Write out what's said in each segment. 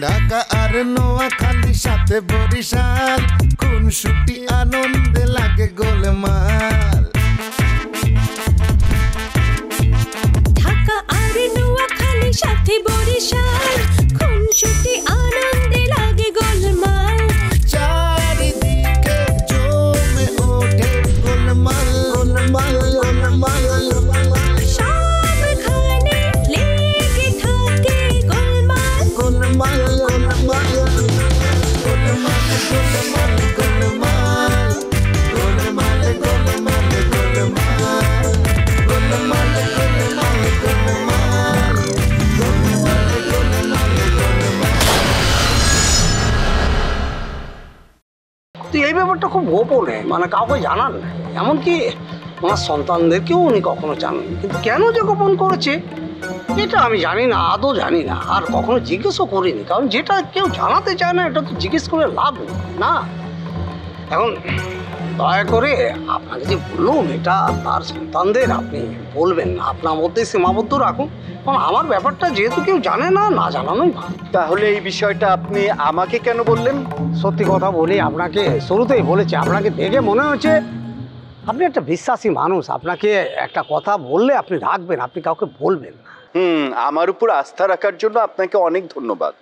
ঢাকা আর নোয়াখালী সাথে বরিশাল, খুনসুটি আনন্দে লাগে গোলমাল। ঢাকা আর নোয়াখালী সাথে বরিশাল, খুনসুটি আনন্দে লাগে গোলমাল। চারিদিকে জমে ওঠে গোলমাল গোলমাল গোলমাল গোলমাল, সবখানে লেগে থাকে গোলমাল গোলমাল গোলমাল গোলমাল গোলমাল গোলমাল গোলমাল গোলমাল গোলমাল গোলমাল গোলমাল গোলমাল তো এই ব্যাপারটা খুব গোপনে, মানে কাউকে জানান না, এমনকি আমার সন্তানদেরকেও উনি কখনো জানান। কিন্তু কেন যে গোপন করেছে এটা আমি জানি না, আদৌ জানি না, আর কখনো জিজ্ঞেসও করিনি। কারণ যেটা কেউ জানাতে চায় না এটা তো জিজ্ঞেস করে লাভ নেই না। এখন দয়া করে আপনাকে যে বললাম এটা তার সন্তানদের আপনি বলবেন না, আপনার মধ্যে সীমাবদ্ধ রাখুন। কারণ আমার ব্যাপারটা যেহেতু কেউ জানে না, না জানানোই ভালো। তাহলে এই বিষয়টা আপনি আমাকে কেন বললেন? সত্যি কথা বলি, আপনাকে শুরুতেই বলেছি, আপনাকে দেখে মনে হচ্ছে আপনি একটা বিশ্বাসী মানুষ। আপনাকে একটা কথা বললে আপনি রাখবেন, আপনি কাউকে বলবেন না। আমার উপর আস্থা রাখার জন্য আপনাকে অনেক ধন্যবাদ।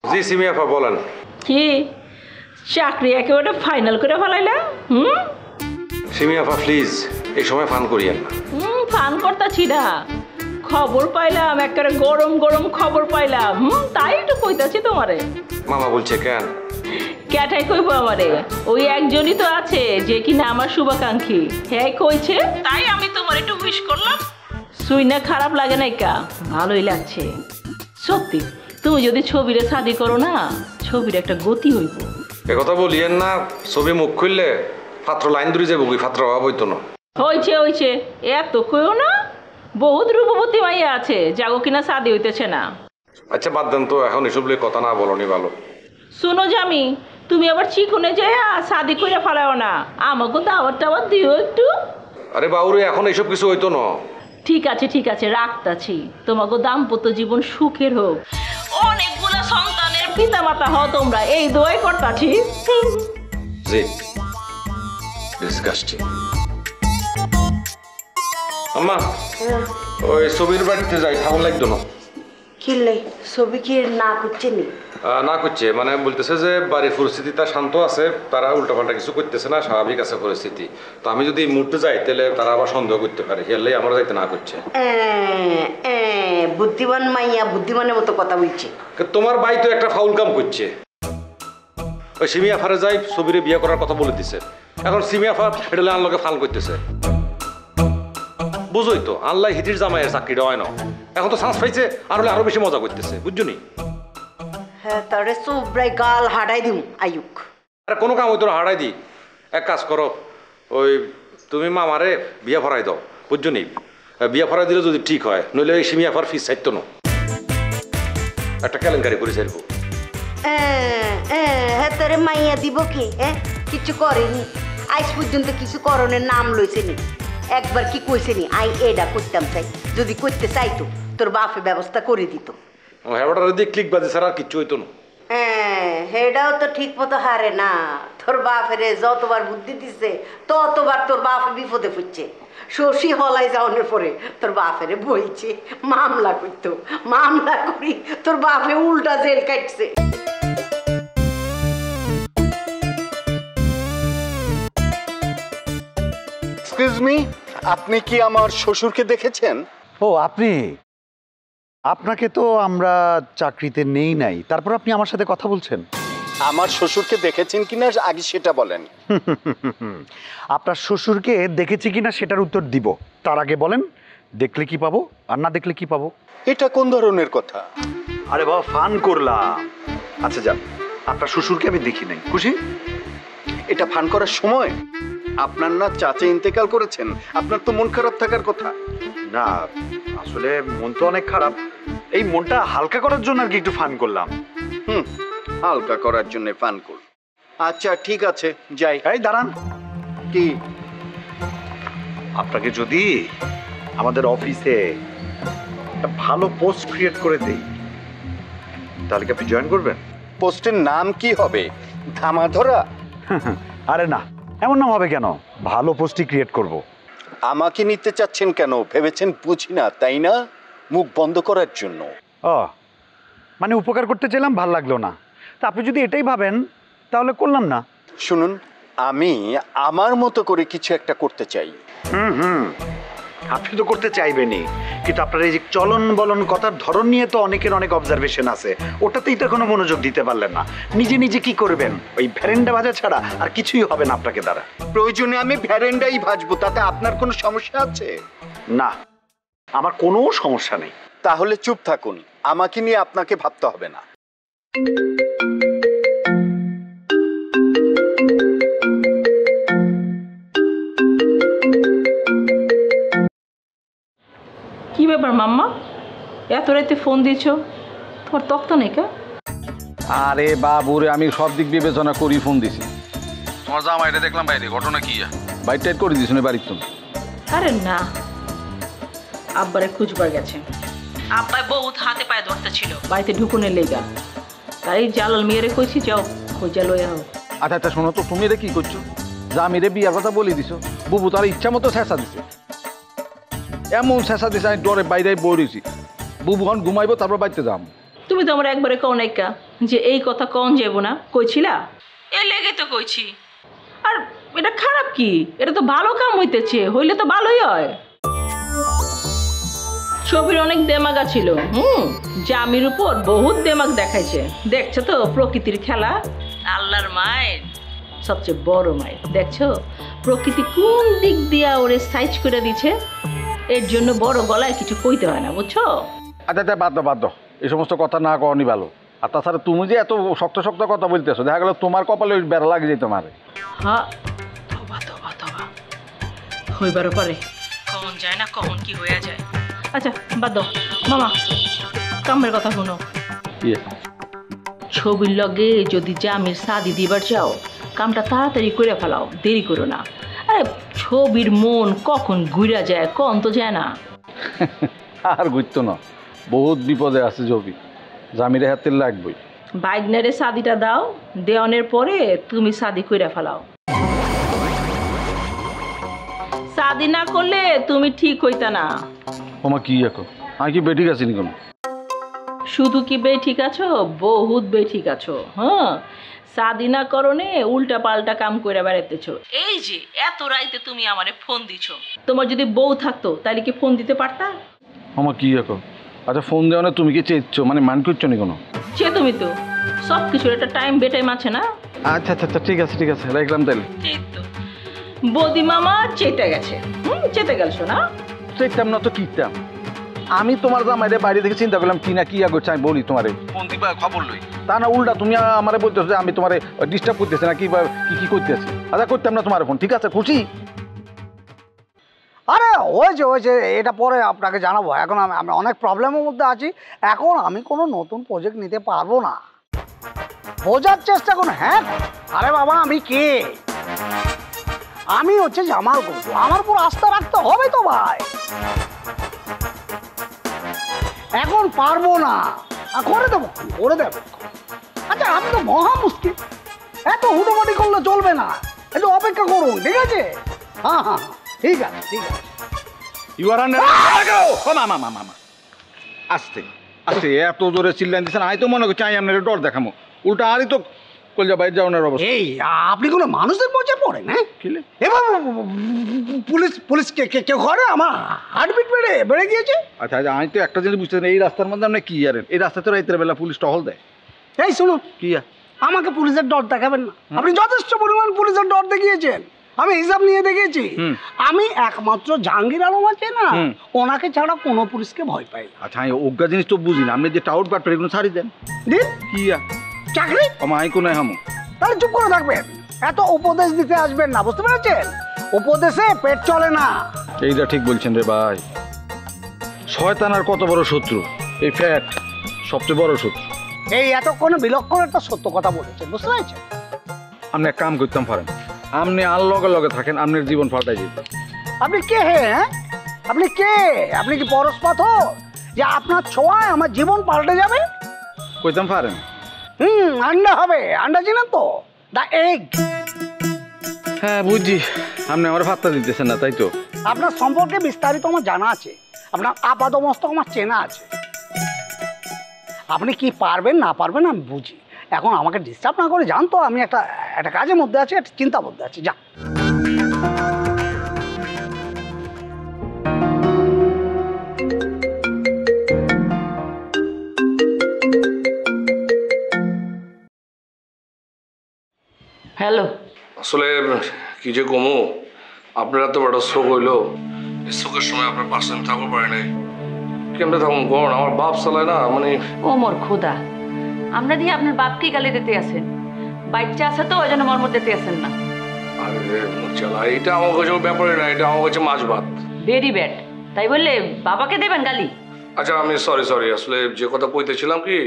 জি সিমি আপা বলেন। কি চাকরি একেবারে ফাইনাল করে ফেলাইলা? সিমি আপা প্লিজ এই সময় ফান করিয়েন না। ফান করতাছি না, খবর পাইলাম, একেবারে গরম গরম খবর পাইলাম, তাই একটু কইতাছি তোমারে। মামা বলছে কেন? ক্যাটাই কইব আমারে? ওই একজনই তো আছে যে কিনা আমার শুভাকাঙ্ক্ষী, হ্যাঁ কইছে, তাই আমি তোমার একটু উইশ করলাম। শুই না খারাপ লাগে নাই কা, ভালোই লাগছে। সত্যি তুমি যদি ছবিরে শাদি করো না, ছবির একটা গতি হইব। একথা বলিয়েন না, ছবি মুখ খুললে পাত্র লাইন ধরে যাবো, পাত্র অভাব হইতো না। হয়েছে হয়েছে, এত কইও না, বহুত রূপবতী মাইয়া আছে যাগো কিনা শাদি হইতেছে না। আচ্ছা বাদ দেন তো, এখন এসব কথা না বলনি ভালো। শোনো জামি, তুমি আবার চিকুনে যায় শাদি করে ফেলাও না, আমাকে দাওয়াত টাওয়াত দিও একটু। আরে বাউরে এখন এইসব কিছু হইতো না। ঠিক আছে রাখতাছি, তোমাকে দাম্পত্য জীবন সুখের হোক, অনেকগুলো সন্তানের পিতা মাতা হও তোমরা, এই দোয়াই করতাছি। জি ডিসকাস্টিং। আম্মা ওই ছবির বাড়িতে যাই, ঠাকুর লাগতো না। কিনলে ছবি কি না করছে নি? না করছে মানে বলতেছে যে বাড়ির পরিস্থিতি তা শান্ত আছে, তারা উল্টাপাল্টা কিছু করতেছে না, স্বাভাবিক আছে পরিস্থিতি। তো আমি যদি মুহূর্তে যাই তাহলে তারা আবার সন্দেহ করতে পারে, হেললে আমরা যাইতে না করছে। বুদ্ধিমান মাইয়া বুদ্ধিমানের মতো কথা বলছে। তোমার ভাই তো একটা ফাউল কাম করছে। ওই সিমিয়া ফারে যাই ছবিরে বিয়ে করার কথা বলে দিছে, এখন সিমিয়া ফার এটা আনলোকে ফাল করতেছে। বুঝোই তো আল্লাহ হিটির জামাইয়ের চাকরিটা হয় না, এখন তো চান্স পাইছে, আর হলে আরো বেশি মজা করতেছে, বুঝছো নি? হ্যাঁ তারে সুব্রাই গাল হাঁটাই দিম আয়ুক। আরে কোনো কাম হইতো না, হারাই দি। এক কাজ করো, ওই তুমি মামারে বিয়ে ভরাই দাও, বুঝছো নি? বিয়ে ভরাই দিলে যদি ঠিক হয়, নইলে ওই সিমিয়া ফার ফিস চাইতো না, একটা কেলেঙ্কারি করে চাইবো। হ্যাঁ তারে মাইয়া দিব কি? হ্যাঁ কিছু করেনি আজ পর্যন্ত, কিছু করণের নাম লইছে নি, একবার কি কইছে নি আই এটা করতাম চাই, যদি করতে চাইতো তোর বাপে ব্যবস্থা করে দিত। হ্যাঁ দিয়ে ক্লিক বাজে ছাড়া আর কিচ্ছু হইতো না। হ্যাঁ হেডাও তো ঠিক মতো হারে না, তোর বাপেরে যতবার বুদ্ধি দিছে ততবার তোর বাপে বিপদে পড়ছে। শশী হলাই যাওয়ানোর পরে তোর বাপেরে বইছে মামলা করতো, মামলা করি তোর বাপে উল্টা জেল কাটছে। এক্সকিউজ মি, আপনি কি আমার শ্বশুরকে দেখেছেন? ও আপনি, আপনাকে তো আমরা চাকরিতে নেই নাই, তারপর আপনি আমার সাথে কথা বলছেন। আমার শ্বশুরকে দেখেছেন কিনা আগে সেটা বলেন। আপনার শ্বশুরকে দেখেছি কিনা সেটার উত্তর দিব, তার আগে বলেন দেখলে কি পাবো আর না দেখলে কি পাবো। এটা কোন ধরনের কথা? আরে বাবা ফান করলাম। আচ্ছা যান, আপনার শ্বশুরকে আমি দেখি নাই, খুশি? এটা ফান করার সময়? আপনার না চাচা ইন্তেকাল করেছেন, আপনার তো মন খারাপ থাকার কথা। না আসলে মন তো অনেক খারাপ, এই মনটা হালকা করার জন্য আর কি একটু ফান করলাম। হালকা করার জন্য ফান কর। আচ্ছা ঠিক আছে যাই। এই দাঁড়ান, কি? আপনাকে যদি আমাদের অফিসে একটা ভালো পোস্ট ক্রিয়েট করে দেই, তাহলে কি আপনি জয়েন করবেন? পোস্টের নাম কি হবে? ধামাধরা? আরে না, এমন নাম হবে কেন, ভালো পোস্টই ক্রিয়েট করব। আমাকে নিতে চাচ্ছেন কেন ভেবেছেন বুঝি না, তাই না? মুখ বন্ধ করার জন্য। ও মানে উপকার করতে চাইলাম, ভাল লাগলো না। তা আপনি যদি এটাই ভাবেন তাহলে করলাম না। শুনুন, আমি আমার মতো করে কিছু একটা করতে চাই। আপনি তো করতে চাইবেনই, কিন্তু আপনার এই যে চলন বলন কথার ধরন নিয়ে তো অনেকের অনেক অবজারভেশন আছে, ওটাতেই তো কোনো মনোযোগ দিতে পারলেন না। নিজে নিজে কি করবেন, ওই ভ্যারেন্ডা ভাজা ছাড়া আর কিছুই হবে না আপনাকে দ্বারা। প্রয়োজনে আমি ভ্যারেন্ডাই ভাজবো, তাতে আপনার কোনো সমস্যা আছে? না, আমার কোনো সমস্যা নেই। তাহলে চুপ থাকুন, আমাকে নিয়ে আপনাকে ভাবতে হবে না। কি ব্যাপার মাম্মা, এত রাতে ফোন দিয়েছ? তোমার তক্তা নেই কা? আরে বাবুরে, আমি সব দিক বিবেচনা করি ফোন দিছি। তোমার জামাইটা দেখলাম বাইরে, ঘটনা কি? বাইর টাইট করে দিস বাড়ির তুমি? আরে না, আব্বারে খুঁজবার গেছে। আব্বাই বহুত হাতে পায়ে ধরতে ছিল বাড়িতে ঢুকুনের লেগা, তাই জালাল মেয়েরে কইছি যাও খুঁজা লইয়া হোক। আচ্ছা আচ্ছা, শোনো তো, তুমি এটা কি করছো? জামিরে বিয়ার কথা বলে দিছো, বুবু তার ইচ্ছা মতো শেষা দিছে, এমন শেষা দিছে আমি ডরে বাইরে বইছি। বুবু এখন ঘুমাইবো, তারপর বাড়িতে যাম। তুমি তো আমার একবারে কও নাইকা যে এই কথা কন যাবো না, কইছিলা? এ লেগে তো কইছি। আর এটা খারাপ কি? এটা তো ভালো কাম হইতেছে, হইলে তো ভালোই হয়। ছবির অনেক দেমাগা ছিল, জামির উপর বহুত দেমাগ দেখাইছে। দেখছো তো প্রকৃতির খেলা, আল্লাহর মায়ের সবচেয়ে বড় মায়ের। দেখছো প্রকৃতি কোন দিক দিয়া ওরে সাইজ করে দিছে, এর জন্য বড় গলায় কিছু কইতে হয় না, বুঝছো? আচ্ছা আচ্ছা, বাদ দাও বাদ দাও, এই সমস্ত কথা না কওয়ানি ভালো। আর তাছাড়া তুমি যে এত শক্ত শক্ত কথা বলতেছো, দেখা গেল তোমার কপালে ওই বেড়া লাগে যেত মারে। হ্যাঁ, তবা তবা তবা, হইবারও পারে, কখন যায় না কখন কি হয়ে যায়। আচ্ছা বাদ দাও মামা, কামের কথা শুনো। ছবির লগে যদি জামির শাদি দিবার চাও, কামটা তাড়াতাড়ি করে ফেলাও, দেরি করো না। আরে ছবির মন কখন ঘুরা যায় কন তো যায় না। আর ঘুরতো না, বহুত বিপদে আছে ছবি, জামিরে হাতে লাগবেই। বাইগনারে শাদিটা দাও, দেওয়ানের পরে তুমি শাদি কইরা ফেলাও। শাদি না করলে তুমি ঠিক হইতা না। তোমার কি এখন, আমি কি বেঠিক আছি নি কোনো? শুধু কি বে ঠিক আছো, বহুত বে ঠিক আছো। হ্যাঁ, শাদি না করনে উল্টা পাল্টা কাম করে বেড়াইতেছো। এই যে এত রাইতে তুমি আমারে ফোন দিছো, তোমার যদি বউ থাকতো তাহলে কি ফোন দিতে পারতা? আমার কি এখন? আচ্ছা ফোন দেওয়া না, তুমি কি চেয়েছো, মানে মান করছো নি কোনো? সে তুমি তো সব কিছুর একটা টাইম বেটাইম আছে না? আচ্ছা আচ্ছা আচ্ছা, ঠিক আছে ঠিক আছে, রাখলাম তাহলে। ঠিক তো, বৌদি মামা চেটে গেছে। চেটে গেল না? চেতাম না তো কিতাম। আমি তোমার জামাইরে বাইরে থেকে চিন্তা করলাম কি না কি করছে, আমি বলি তোমারে ফোন দিবা খবর লই, তা না উল্টা তুমি আমারে বলতেছো যে আমি তোমারে ডিস্টার্ব করতেছি না কি বা কি করতেছি। আচ্ছা করতাম না তোমার ফোন, ঠিক আছে, খুশি? আরে হয়েছে, এটা পরে আপনাকে জানাবো। এখন আমি অনেক প্রবলেমের মধ্যে আছি, এখন আমি কোনো নতুন প্রজেক্ট নিতে পারবো না। বোঝার চেষ্টা করুন। হ্যাঁ, আরে বাবা আমি কে? আমি হচ্ছে জামাল করবো, আমার উপর আস্থা রাখতে হবে তো ভাই। এখন পারবো না, করে দেবো। আচ্ছা আপনি তো মহা মুশকিল, এত হুটোপাটি করলে চলবে না, একটু অপেক্ষা করুন, ঠিক আছে? হ্যাঁ, ঠিক আছে। You are under. মামা আস্তে আস্তে, এত জোরে চিল্লান দিচ্ছেন, আমি তো মনে করছি আমি আপনার ডর দেখামো, উল্টা আরই তো কলজা বাইরে যাওয়ার অবস্থা। এই আপনি কোনো মানুষের পর্যায়ে পড়েন? হ্যাঁ, এবার পুলিশ কেউ করে? আমার হার্টবিট বেড়ে গিয়েছে। আচ্ছা আচ্ছা, আমি তো একটা জিনিস বুঝতে এই রাস্তার মধ্যে আপনি কি জানেন, এই রাস্তাতে রাতের বেলা পুলিশ টহল দেয়। এই শুনুন, কি আমাকে পুলিশের ডর দেখাবেন না। আপনি যথেষ্ট পরিমাণ পুলিশের ডর দেখিয়েছেন, আমি হিসাব নিয়ে দেখেছি। আমি একমাত্র জাহাঙ্গীর আলম আছে না, ওনাকে ছাড়া কোনো পুলিশকে ভয় পাই। আচ্ছা আমি অজ্ঞা জিনিস তো বুঝি না, আপনি যে টাউট বাট এগুলো ছাড়ি দেন দিন কি চাকরি আমি কোনো হামো। তাহলে চুপ করে থাকবেন, এত উপদেশ দিতে আসবেন না, বুঝতে পেরেছেন? উপদেশে পেট চলে না। এইটা ঠিক বলছেন রে ভাই, শয়তান আর কত বড় শত্রু, এই ফ্যাট সবচেয়ে বড় শত্রু। এই এতক্ষণে বিলক্ষণ একটা সত্য কথা বলেছেন, বুঝতে পেরেছেন? আপনি এক কাম করতাম পারেন, আপনি আর লগে লগে থাকেন, আপনার জীবন পাল্টাই যেত। আপনি কে? হ্যাঁ, আপনি কে? আপনি কি পরশ পাথর যে আপনার ছোঁয়ায় আমার জীবন পাল্টে যাবে? কইতাম পারেন। আন্ডা হবে, আন্ডা চিনেন তো, দ্য এগ। হ্যাঁ বুঝছি, আপনি আমার ভাতটা দিতেছেন না, তাই তো? আপনার সম্পর্কে বিস্তারিত আমার জানা আছে, আপনার আপাদমস্তক আমার চেনা আছে। আপনি কি পারবেন না পারবেন আমি বুঝি। এখন আমাকে ডিস্টার্ব না করে জান তো, আমি একটা কাজের মধ্যে আছি, একটা চিন্তার মধ্যে আছি। যা। হ্যালো। আসলে কি যে কমু, আপনারা তো বড় শোক হইলো, শোকের সময় আপনার পাশে আমি থাকতে পারি নাই। কেমনে থাকুন কোন? আমার বাপ চালায় না, মানে ও মোর খোদা, আমরা দিয়ে আপনার বাপকে গালি দিতে আছেন? বাচ্চা আছে তো ওই জন্য মর্মর দিতে আছেন না। আরে চালা, এটা আমার কাছে ব্যাপারই না, এটা আমার কাছে মাছ ভাত। Very bad. তাই বললে বাবাকে দেবেন গালি? আচ্ছা আমি সরি, আসলে যে কথা কইতেছিলাম কি,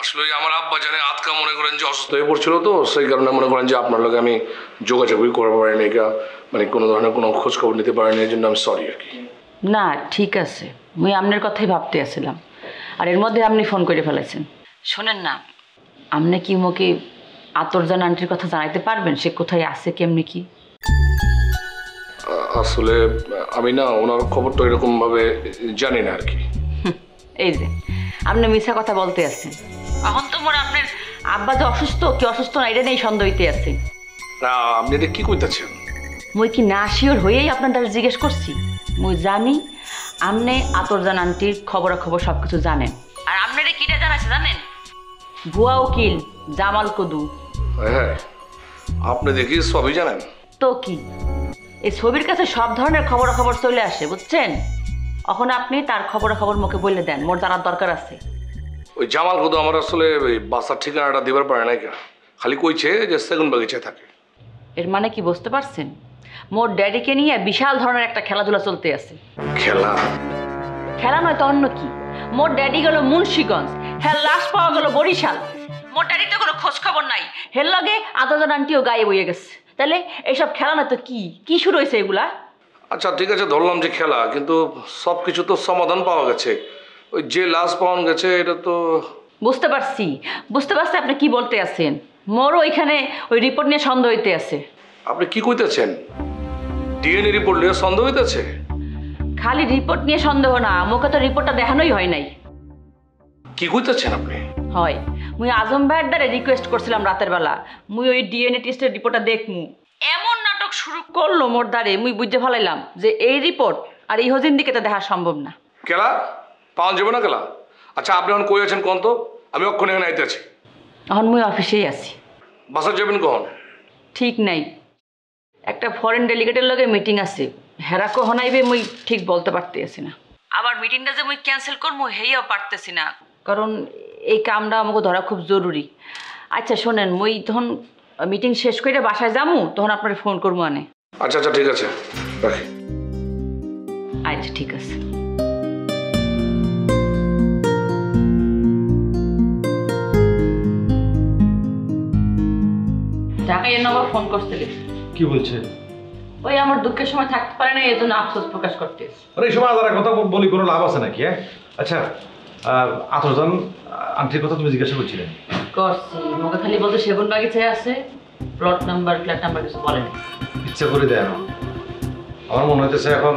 আসলে আমার আব্বা জানে আতকা মনে করেন যে অসুস্থ হয়ে পড়ছিল, তো সেই কারণে মনে করেন যে আপনার লোকে আমি যোগাযোগই করতে পারিনি, মানে কোনো ধরনের কোনো খোঁজ খবর নিতে পারিনি, এই জন্য আমি সরি আর কি। না ঠিক আছে, মুই আপনার কথাই ভাবতে আসছিলাম, আর এর মধ্যে আপনি ফোন করে ফেলেছেন। শোনেন না, আপনি কি মোকে আতরজান আন্টির কথা জানাইতে পারবেন? সে কোথায় আছে, কেমনি কি? আসলে আমি না ওনার খবরটা এরকম ভাবে জানি না আর কি। এই যে আপনি মিছা কথা বলতে আছেন। এখন তো মোর আপনার আব্বা যে অসুস্থ কি অসুস্থ না এটা নেই সন্দেহ হইতে আছে। না আপনি এটা কি কইতাছেন? মুই কি না শিওর হয়েই আপনার দ্বারা জিজ্ঞেস করছি। মুই জানি আপনি আতরজান আন্টির খবরাখবর সব কিছু জানেন। আর আপনারে কিটা জানাচ্ছে জানেন? ভুয়া উকিল জামাল কদু। হ্যাঁ আপনি দেখি সবই জানেন। তো কি, এই ছবির কাছে সব ধরনের খবরাখবর চলে আসে, বুঝছেন? এখন আপনি তার খবরাখবর মুখে বলে দেন, মোর জানার দরকার আছে। ওই জামাল কদু আমার আসলে ওই বাসার ঠিকানাটা দিবার পারে নাই, কেন খালি কইছে যে সেগুন বাগিচায় থাকে। এর মানে কি বুঝতে পারছেন? মোর ড্যাডিকে নিয়ে বিশাল ধরনের একটা খেলাধুলা চলতে আছে। খেলা? খেলা নয় তো অন্য কি। মোর ড্যাডি গেল মুন্সিগঞ্জ, হ্যাঁ লাশ পাওয়া গেল বরিশাল। মোর ড্যাডির তো কোনো খোঁজ খবর নাই, হের লগে আতরজান আন্টিও গায়ে বইয়ে গেছে। তাহলে এইসব খেলা না তো কি শুরু হয়েছে এগুলা? আচ্ছা ঠিক আছে ধরলাম যে খেলা, কিন্তু সব কিছু তো সমাধান পাওয়া গেছে। ওই যে লাশ পাওয়া গেছে এটা তো বুঝতে পারছি আপনি কি বলতে আছেন। মোরও ওইখানে ওই রিপোর্ট নিয়ে সন্দেহ হইতে আছে। আপনি কি কইতেছেন? ডিএনএ রিপোর্ট নিয়ে সন্দেহ হইতেছে? খালি রিপোর্ট নিয়ে সন্দেহ না, আমাকে তো রিপোর্টটা দেখানোই হয় নাই। কি কইতেছেন আপনি? হয়, মুই আজম ভাইয়ের দ্বারা রিকোয়েস্ট করছিলাম রাতের বেলা মুই ওই ডিএনএ টেস্টের রিপোর্টটা দেখমু। এমন নাটক শুরু করলো মোর দ্বারে, মুই বুঝতে ফেলাইলাম যে এই রিপোর্ট আর এই হজিন দিকে তো দেখা সম্ভব না। কেলা পাওয়া যাবে না কেলা? আচ্ছা আপনি এখন কই আছেন কোন তো? আমি অক্ষণ এখানে আইতে আছি। এখন মুই অফিসেই আছি। বাসা যাবেন কখন? ঠিক নাই, একটা ফরেন ডেলিগেটের লগে মিটিং আছে, হেরা কখন আইবে মুই ঠিক বলতে পারতে আছি না। আবার মিটিংটা যে মুই ক্যান্সেল করবো হেইও পারতেছি না, কারণ এই কামটা আমাকে ধরা খুব জরুরি। আচ্ছা শোনেন, মুই তখন মিটিং শেষ করে বাসায় যামু, তখন আপনার ফোন করবো আনে। আচ্ছা ঠিক আছে রাখি। আচ্ছা ঠিক আছে। ঢাকায় এনে আবার ফোন করছিলি? কি বলছে? ওই আমার দুঃখের সময় থাকতে পারে না, এই জন্য আফসোস প্রকাশ করতে। আরে এই সময় আদার কথা বলি কোনো লাভ আছে নাকি? হ্যাঁ আচ্ছা আতরজান আন্টির কথা তুমি জিজ্ঞাসা করছিলে? করছি, মুখে খালি বলতে সেগুন বাগিচায় আছে, প্লট নাম্বার ফ্ল্যাট নাম্বার কিছু বলেনি। ইচ্ছা করে দেয় না, আমার মনে হইতেছে এখন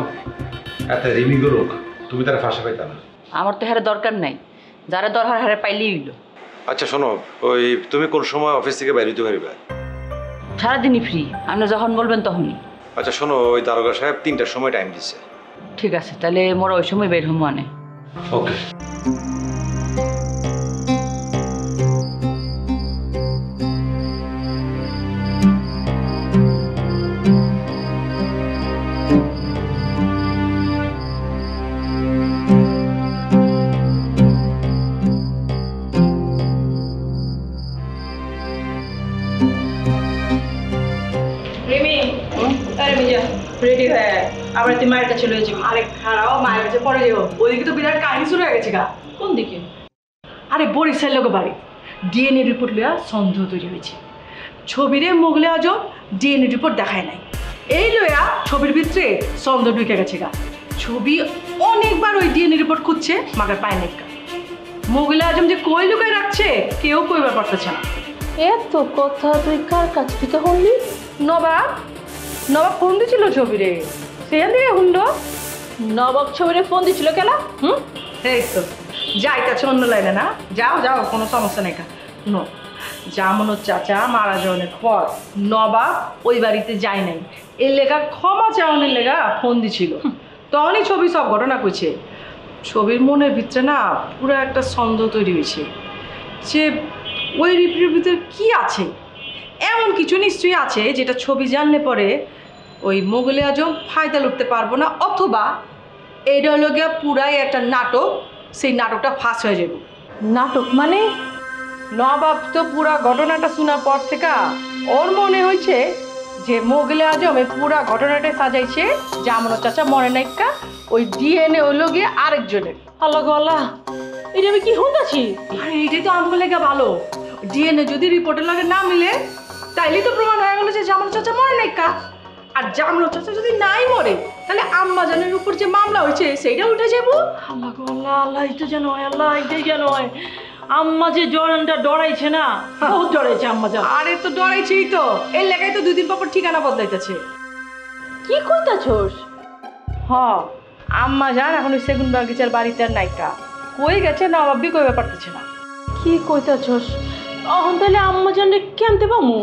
এত রিমি করুক তুমি তারা ফাঁসা পাইতা না। আমার তো হারে দরকার নাই, যারা দরকার হারে পাইলেই হইলো। আচ্ছা শোনো, ওই তুমি কোন সময় অফিস থেকে বাইরে হইতে পারবে? সারাদিনই ফ্রি, আপনি যখন বলবেন তখনই। আচ্ছা শোনো, ওই দারোগা সাহেব 3টার সময় টাইম দিচ্ছে। ঠিক আছে, তাহলে মোরা ওই সময় বের হবো আনে। ওকে। রেডি হয়ে আবার তুই মায়ের কাছে লয়ে যাবি। আরে খারাও মায়ের কাছে পরে যাবো, ওইদিকে তো বিরাট কাহিনী শুরু হয়ে গেছে গা। কোন দিকে? আরে বরিশাল লোক বাড়ি ডিএনএ রিপোর্ট লইয়া সন্দেহ তৈরি হয়েছে। ছবিরে মোগলে আজও ডিএনএ রিপোর্ট দেখায় নাই, এই লইয়া ছবির ভিতরে সন্দেহ ঢুকে গেছে গা। ছবি অনেকবার ওই ডিএনএ রিপোর্ট খুঁজছে মাগার পায় নাই। মোগলে আজম যে কই লুকায় রাখছে কেউ কইবার পারতেছে না। এত কথা তুই কার কাছ থেকে শুনলি? নবাব নবাব ফোন দিছিল ছবিরে, সেখান থেকে শুনলো। নবাব ছবিরে ফোন দিছিল কেন? এই তো যাইতেছে অন্য লাইনে না, যাও যাও কোনো সমস্যা নেই। নো জামুনোর চাচা মারা যাওয়ার পর নবাব ওই বাড়িতে যায় নাই, এর লেখা ক্ষমা চাওয়ানোর লেখা ফোন দিছিল। তখনই ছবি সব ঘটনা কইছে। ছবির মনের ভিতরে না পুরো একটা সন্দেহ তৈরি হয়েছে যে ওই রিপোর্টের ভিতরে কি আছে। এমন কিছু নিশ্চয়ই আছে যেটা ছবি জানলে পরে ওই মোগলে আজম ফায়দা লুটতে পারবো না, অথবা এটা হলো গিয়া পুরাই একটা নাটক, সেই নাটকটা ফাঁস হয়ে যাবে। নাটক মানে? নবাব তো পুরা ঘটনাটা শোনার পর থেকে ওর মনে হয়েছে যে মোগলে আজম এই পুরা ঘটনাটা সাজাইছে জামুনোর চাচা মরে নাইকা, ওই ডিএনএ হইল গিয়ে আরেকজনের। আল্লাহ গো আল্লাহ, এটা আমি কি শুনতেছি? আরে এইটাই তো আমার লেগে ভালো। ডিএনএ যদি রিপোর্টের লাগে না মিলে তাইলেই তো প্রমাণ হয়ে গেল যে জামুনোর চাচা মরে নাইকা। আর জামুনোর চাচা যদি নাই মরে তাহলে আম্মা জানের উপর যে মামলা হয়েছে সেইটা উঠে যাবো। আল্লাহ গো আল্লাহ, আল্লাহ এটা যেন হয়, আল্লাহ এটাই যেন হয়। আম্মা যে জরানটা ডরাইছে না, বহুত ডরাইছে আম্মা যা। আরে তো ডরাইছেই তো, এর লেগাই তো 2 দিন পর ঠিকানা বদলাইতেছে। কি কইতাছস? হ আম্মা জান এখন ওই সেগুন বাগিচার বাড়িতে আর নাইকা, কই গেছে নবাবি কইবা পারতেছে না। কি কইতাছস? এখন তাহলে আম্মা জানলে কেনতে পামু?